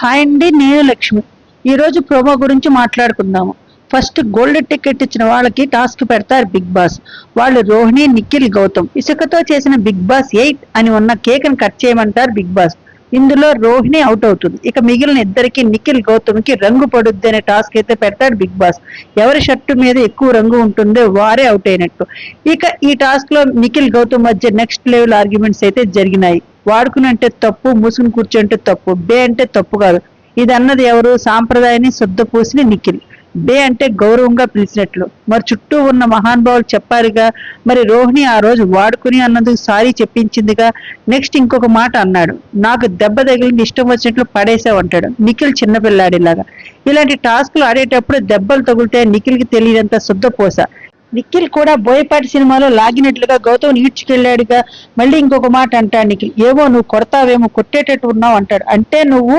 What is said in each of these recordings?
Hi అండి, నేను లక్ష్మి. ఈరోజు ప్రోమో గురించి మాట్లాడుకుందాము. ఫస్ట్ గోల్డ్ టికెట్ ఇచ్చిన వాళ్ళకి టాస్క్ పెడతారు బిగ్ బాస్. వాళ్ళు రోహిణి, నిఖిల్, గౌతమ్. ఇసుకతో చేసిన బిగ్ బాస్ 8 అని ఉన్న కేక్ ని కట్ చేయమంటారు బిగ్ బాస్. ఇందులో రోహిణి అవుట్ అవుతుంది. ఇక మిగిలిన ఇద్దరికి నిఖిల్, గౌతమ్ కి రంగు పడుద్ది అనే టాస్క్ అయితే పెడతాడు బిగ్ బాస్. ఎవరి షర్టు మీద ఎక్కువ రంగు ఉంటుందో వారే అవుట్ అయినట్టు. ఇక ఈ టాస్క్ లో నిఖిల్, గౌతమ్ మధ్య నెక్స్ట్ లెవెల్ ఆర్గ్యుమెంట్స్ అయితే జరిగినాయి. వాడుకుని అంటే తప్పు, మూసుకుని కూర్చుంటే తప్పు, బే అంటే తప్పు కాదు. ఇది అన్నది ఎవరు? సాంప్రదాయాన్ని శుద్ధ పూసిన నిఖిల్. బే అంటే గౌరవంగా పిలిచినట్లు. మరి చుట్టూ ఉన్న మహానుభావులు చెప్పారుగా. మరి రోహిణి ఆ రోజు వాడుకుని అన్నందుకు సారీ చెప్పించిందిగా. నెక్స్ట్ ఇంకొక మాట అన్నాడు, నాకు దెబ్బ తగిలింది, ఇష్టం వచ్చినట్లు పడేసావంటాడు నిఖిల్ చిన్నపిల్లాడిలాగా. ఇలాంటి టాస్క్లు ఆడేటప్పుడు దెబ్బలు తగులితే నిఖిల్ కి తెలియనంత శుద్ధ పూస. నిఖిల్ కూడా బోయపాటి సినిమాలో లాగినట్లుగా గౌతమ్ ఈడ్చుకెళ్లాడుగా. మళ్ళీ ఇంకొక మాట అంటాడు నిఖిల్, ఏమో నువ్వు కొడతావేమో, కొట్టేటట్టు ఉన్నావు అంటాడు. అంటే నువ్వు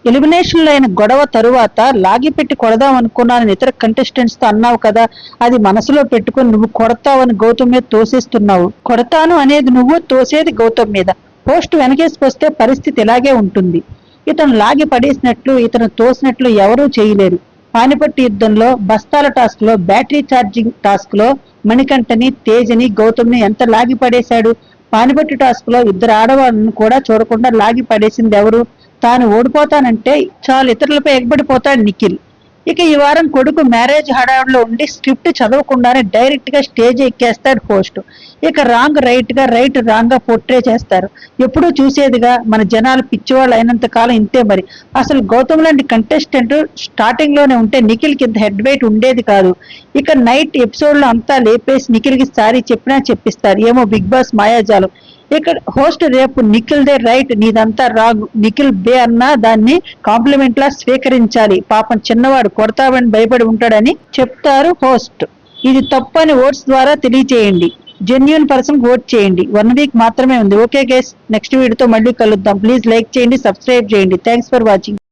ఎలిమినేషన్ లో అయిన గొడవ తరువాత లాగి పెట్టి కొడదాం అనుకున్నాను ఇతర కంటెస్టెంట్స్ తో అన్నావు కదా, అది మనసులో పెట్టుకుని నువ్వు కొడతావని గౌతమ్ మీద తోసేస్తున్నావు. కొడతాను అనేది నువ్వు, తోసేది గౌతమ్ మీద. పోస్ట్ వెనకేసుకొస్తే పరిస్థితి ఇలాగే ఉంటుంది. ఇతను లాగి పడేసినట్లు, ఇతను తోసినట్లు ఎవరూ చేయలేరు. పానిపట్టు యుద్ధంలో బస్తాల టాస్క్ లో, బ్యాటరీ ఛార్జింగ్ టాస్క్ లో మణికంఠని, తేజని, గౌతమ్ని ఎంత లాగి పడేశాడు. పానిపట్టు టాస్క్ లో ఇద్దరు ఆడవాళ్ళను కూడా చూడకుండా లాగి పడేసింది ఎవరు? తాను ఓడిపోతానంటే చాలు ఇతరులపై ఎగబడిపోతాడు నిఖిల్. ఇక ఈ వారం కొడుకు మ్యారేజ్ హడావుడిలో ఉండి స్క్రిప్ట్ చదవకుండానే డైరెక్ట్ గా స్టేజ్ ఎక్కేస్తాడు హోస్ట్. ఇక రాంగ్ రైట్ గా, రైట్ రాంగ్ గా పోర్ట్రే చేస్తారు. ఎప్పుడూ చూసేదిగా. మన జనాలు పిచ్చివాళ్ళు అయినంత కాలం ఇంతే మరి. అసలు గౌతమ్ లాంటి కంటెస్టెంట్ స్టార్టింగ్ లోనే ఉంటే నిఖిల్ కి ఇంత హెడ్ వెయిట్ ఉండేది కాదు. ఇక నైట్ ఎపిసోడ్ లో అంతా లేపేసి నిఖిల్ కి సారీ చెప్పినా చెప్పిస్తారు. ఏమో బిగ్ బాస్ మాయాజాలం. ఇక్కడ హోస్ట్ రేపు నిఖిల్ దే రైట్, నీదంతా రాంగ్, నిఖిల్ బే అన్నా దాన్ని కాంప్లిమెంట్ లా స్వీకరించాలి, పాపం చిన్నవాడు కొడతావని భయపడి ఉంటాడని చెప్తారు హోస్ట్. ఇది తప్పని ఓట్స్ ద్వారా తెలియచేయండి. జెన్యూన్ పర్సన్ ఓట్ చేయండి. 1 వీక్ మాత్రమే ఉంది. ఓకే గైస్, నెక్స్ట్ వీడియోతో మళ్ళీ కలుద్దాం. ప్లీజ్ లైక్ చేయండి, సబ్స్క్రైబ్ చేయండి. Thanks for watching.